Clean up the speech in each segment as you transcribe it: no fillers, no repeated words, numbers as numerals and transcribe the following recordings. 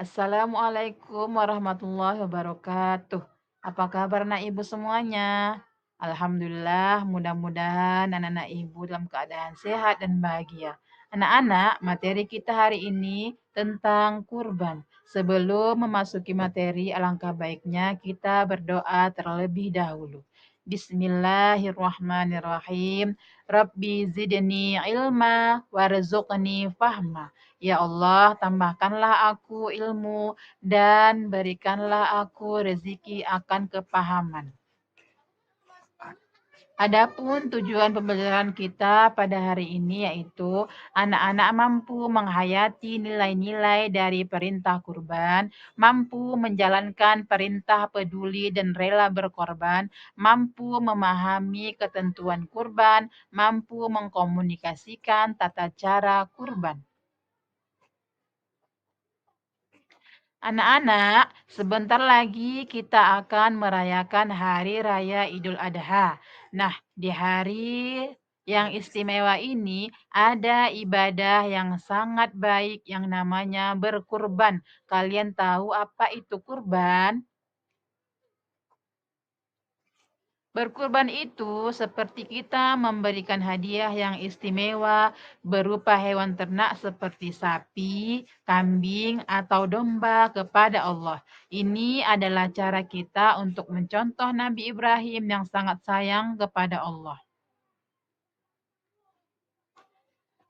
Assalamualaikum warahmatullahi wabarakatuh. Apa kabar anak ibu semuanya? Alhamdulillah, mudah-mudahan anak-anak ibu dalam keadaan sehat dan bahagia. Anak-anak, materi kita hari ini tentang kurban. Sebelum memasuki materi, alangkah baiknya kita berdoa terlebih dahulu. Bismillahirrahmanirrahim. Rabbi zidni ilma warzuqni fahma. Ya Allah, tambahkanlah aku ilmu dan berikanlah aku rezeki akan kepahaman. Adapun tujuan pembelajaran kita pada hari ini yaitu anak-anak mampu menghayati nilai-nilai dari perintah kurban, mampu menjalankan perintah peduli dan rela berkorban, mampu memahami ketentuan kurban, mampu mengkomunikasikan tata cara kurban. Anak-anak, sebentar lagi kita akan merayakan Hari Raya Idul Adha. Nah, di hari yang istimewa ini ada ibadah yang sangat baik yang namanya berkurban. Kalian tahu apa itu kurban? Berkurban itu seperti kita memberikan hadiah yang istimewa berupa hewan ternak seperti sapi, kambing, atau domba kepada Allah. Ini adalah cara kita untuk mencontoh Nabi Ibrahim yang sangat sayang kepada Allah.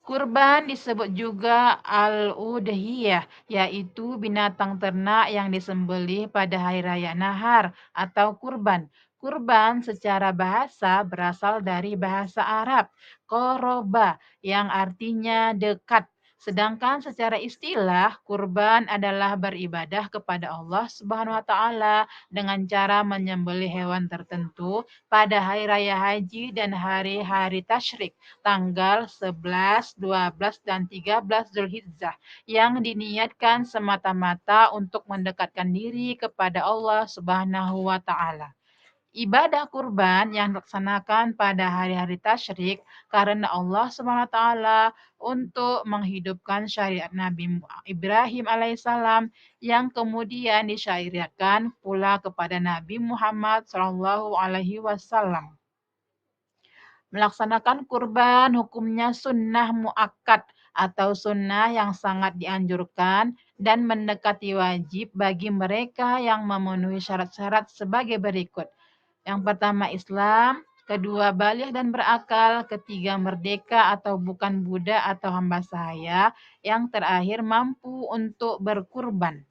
Kurban disebut juga al-udhiyah, yaitu binatang ternak yang disembelih pada hari raya Nahar atau kurban. Kurban secara bahasa berasal dari bahasa Arab, koroba, yang artinya dekat. Sedangkan secara istilah, kurban adalah beribadah kepada Allah Subhanahu wa taala dengan cara menyembelih hewan tertentu pada hari raya haji dan hari-hari tasyrik tanggal 11, 12, dan 13 Zulhijjah yang diniatkan semata-mata untuk mendekatkan diri kepada Allah Subhanahu wa taala. Ibadah kurban yang dilaksanakan pada hari-hari tasyrik karena Allah Subhanahu wa taala untuk menghidupkan syariat Nabi Ibrahim alaihissalam yang kemudian disyariatkan pula kepada Nabi Muhammad sallallahu alaihi wasallam. Melaksanakan kurban hukumnya sunnah muakkad atau sunnah yang sangat dianjurkan dan mendekati wajib bagi mereka yang memenuhi syarat-syarat sebagai berikut. Yang pertama Islam, kedua baligh dan berakal, ketiga merdeka atau bukan budak atau hamba sahaya, yang terakhir mampu untuk berkurban.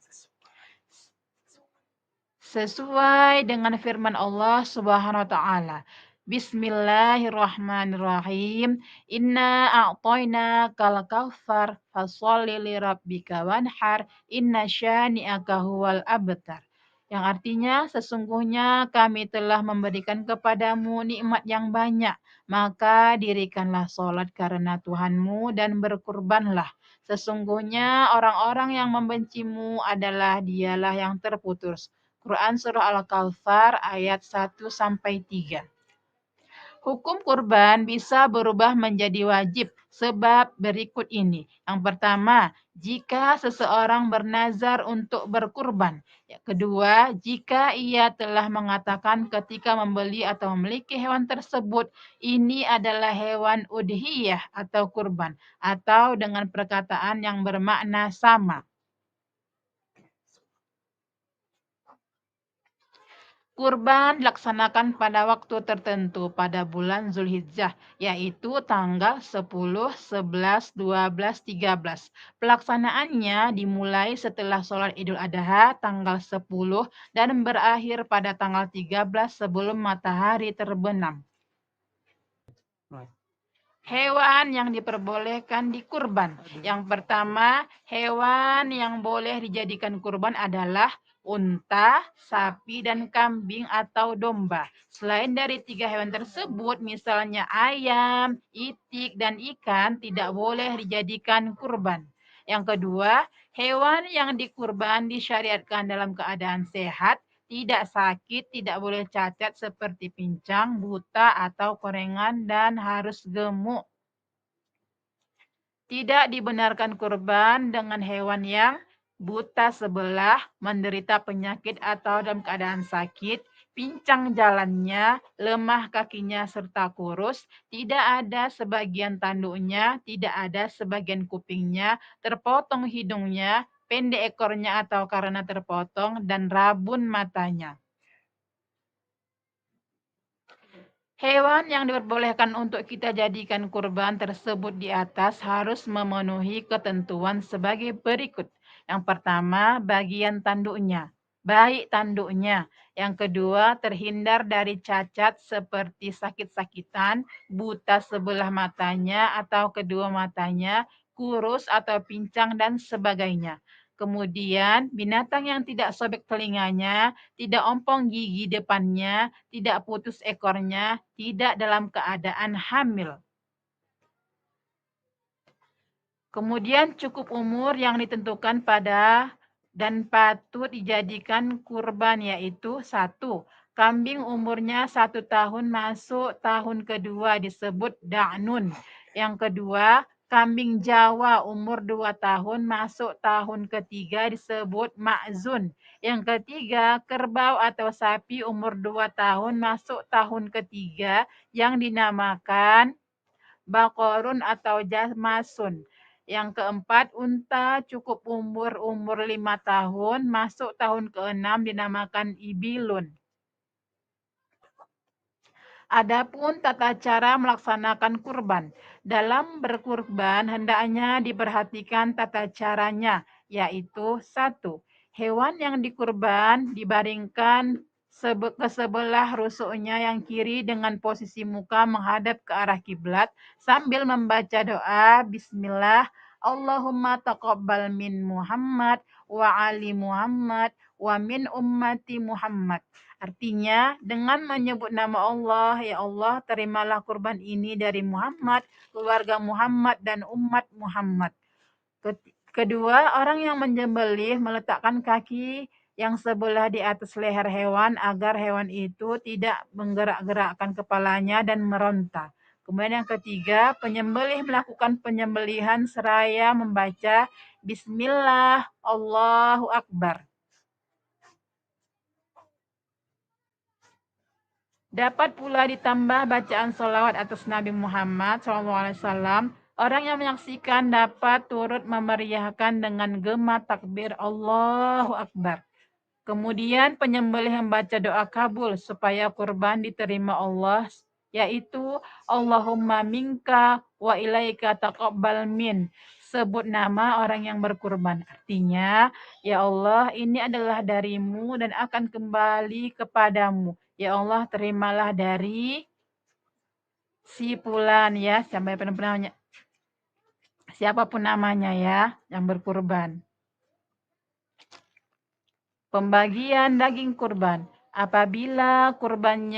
Sesuai dengan firman Allah Subhanahu wa taala. Bismillahirrahmanirrahim. Inna a'toina kal kautsar fasholli li rabbika wanhar inna syani'aka huwal abtar. Yang artinya sesungguhnya kami telah memberikan kepadamu nikmat yang banyak, maka dirikanlah sholat karena Tuhanmu dan berkurbanlah. Sesungguhnya orang-orang yang membencimu adalah dialah yang terputus. Quran Surah Al-Kautsar ayat 1 sampai 3. Hukum kurban bisa berubah menjadi wajib sebab berikut ini. Yang pertama, jika seseorang bernazar untuk berkurban. Yang kedua, jika ia telah mengatakan ketika membeli atau memiliki hewan tersebut, ini adalah hewan udhiyah atau kurban, atau dengan perkataan yang bermakna sama. Kurban dilaksanakan pada waktu tertentu pada bulan Zulhijjah, yaitu tanggal 10, 11, 12, 13. Pelaksanaannya dimulai setelah sholat Idul Adha tanggal 10 dan berakhir pada tanggal 13 sebelum matahari terbenam. Hewan yang diperbolehkan dikurban. Yang pertama, hewan yang boleh dijadikan kurban adalah unta, sapi, dan kambing atau domba. Selain dari 3 hewan tersebut, misalnya ayam, itik, dan ikan, tidak boleh dijadikan kurban. Yang kedua, hewan yang dikurban disyariatkan dalam keadaan sehat, tidak sakit, tidak boleh cacat seperti pincang, buta, atau korengan, dan harus gemuk. Tidak dibenarkan kurban dengan hewan yang buta sebelah, menderita penyakit atau dalam keadaan sakit, pincang jalannya, lemah kakinya serta kurus, tidak ada sebagian tanduknya, tidak ada sebagian kupingnya, terpotong hidungnya, pendek ekornya atau karena terpotong, dan rabun matanya. Hewan yang diperbolehkan untuk kita jadikan kurban tersebut di atas harus memenuhi ketentuan sebagai berikut. Yang pertama, bagian tanduknya, baik tanduknya. Yang kedua, terhindar dari cacat seperti sakit-sakitan, buta sebelah matanya atau kedua matanya, kurus atau pincang, dan sebagainya. Kemudian, binatang yang tidak sobek telinganya, tidak ompong gigi depannya, tidak putus ekornya, tidak dalam keadaan hamil. Kemudian cukup umur yang ditentukan pada dan patut dijadikan kurban yaitu 1. Kambing umurnya 1 tahun masuk tahun kedua disebut da'nun. Yang kedua, kambing Jawa umur 2 tahun masuk tahun ketiga disebut ma'zun. Yang ketiga, kerbau atau sapi umur 2 tahun masuk tahun ketiga yang dinamakan bakorun atau jasmasun. Yang keempat, unta cukup umur 5 tahun, masuk tahun ke-6 dinamakan ibilun. Adapun tata cara melaksanakan kurban. Dalam berkurban hendaknya diperhatikan tata caranya, yaitu 1. Hewan yang dikurban dibaringkan ke sebelah rusuknya yang kiri dengan posisi muka menghadap ke arah kiblat sambil membaca doa Bismillah Allahumma taqabbal min Muhammad wa ali Muhammad wa min ummati Muhammad. Artinya, dengan menyebut nama Allah, ya Allah, terimalah kurban ini dari Muhammad, keluarga Muhammad, dan umat Muhammad. Kedua, orang yang menyembelih meletakkan kaki yang sebelah di atas leher hewan agar hewan itu tidak menggerak-gerakkan kepalanya dan meronta. Kemudian yang ketiga, penyembelih melakukan penyembelihan seraya membaca Bismillah, Allahu Akbar. Dapat pula ditambah bacaan sholawat atas Nabi Muhammad SAW. Orang yang menyaksikan dapat turut memeriahkan dengan gema takbir Allahu Akbar. Kemudian penyembelih membaca doa kabul supaya kurban diterima Allah, yaitu Allahumma minka wa ilaika taqabbal min. Sebut nama orang yang berkurban. Artinya, ya Allah, ini adalah darimu dan akan kembali kepadamu. Ya Allah, terimalah dari si fulan ya, siapapun namanya ya, yang berkurban. Pembagian daging kurban. Apabila kurban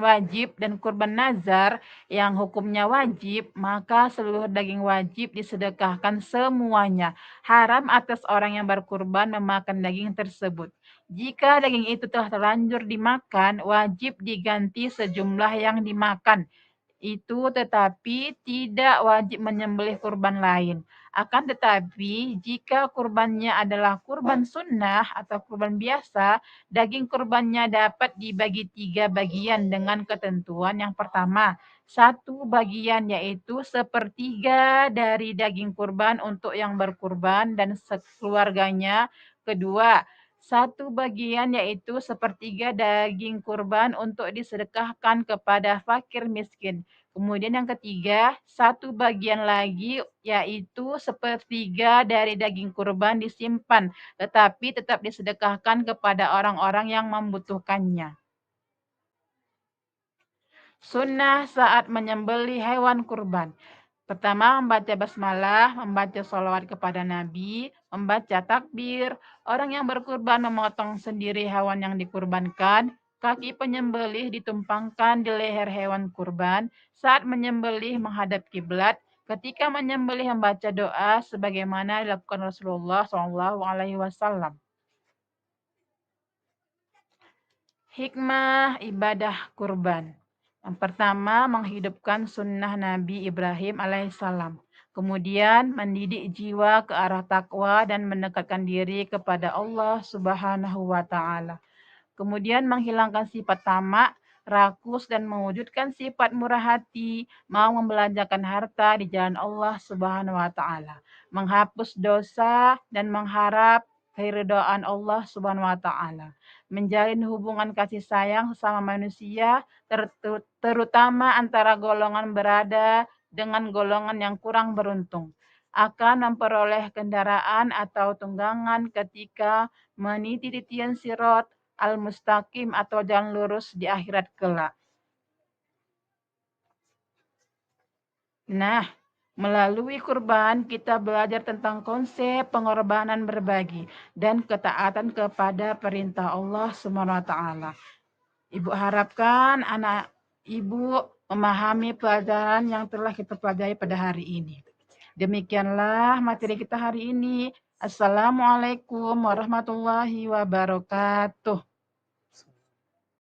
wajib dan kurban nazar yang hukumnya wajib, maka seluruh daging wajib disedekahkan semuanya. Haram atas orang yang berkurban memakan daging tersebut. Jika daging itu telah terlanjur dimakan, wajib diganti sejumlah yang dimakan itu tetapi tidak wajib menyembelih kurban lain. Akan tetapi, jika kurbannya adalah kurban sunnah atau kurban biasa, daging kurbannya dapat dibagi 3 bagian dengan ketentuan yang pertama. 1 bagian yaitu sepertiga dari daging kurban untuk yang berkurban dan sekeluarganya. Kedua, 1 bagian yaitu sepertiga daging kurban untuk disedekahkan kepada fakir miskin. Kemudian yang ketiga, 1 bagian lagi yaitu sepertiga dari daging kurban disimpan, tetapi tetap disedekahkan kepada orang-orang yang membutuhkannya. Sunnah saat menyembelih hewan kurban. Pertama, membaca basmalah, membaca sholawat kepada Nabi, membaca takbir. Orang yang berkurban memotong sendiri hewan yang dikurbankan. Kaki penyembelih ditumpangkan di leher hewan kurban. Saat menyembelih menghadap kiblat. Ketika menyembelih membaca doa sebagaimana dilakukan Rasulullah SAW. Hikmah ibadah kurban. Yang pertama, menghidupkan sunnah Nabi Ibrahim alaihissalam. Kemudian mendidik jiwa ke arah takwa dan mendekatkan diri kepada Allah Subhanahu wa taala. Kemudian menghilangkan sifat tamak, rakus dan mewujudkan sifat murah hati, mau membelanjakan harta di jalan Allah Subhanahu wa taala, menghapus dosa dan mengharap keridhaan Allah Subhanahu wa taala, menjalin hubungan kasih sayang sesama manusia, terutama antara golongan berada dengan golongan yang kurang beruntung, akan memperoleh kendaraan atau tunggangan ketika meniti titian sirat al-mustaqim atau jalan lurus di akhirat kelak. Nah, melalui kurban kita belajar tentang konsep pengorbanan berbagi dan ketaatan kepada perintah Allah Subhanahu wa taala. Ibu harapkan anak Ibu memahami pelajaran yang telah kita pelajari pada hari ini. Demikianlah materi kita hari ini. Assalamualaikum warahmatullahi wabarakatuh.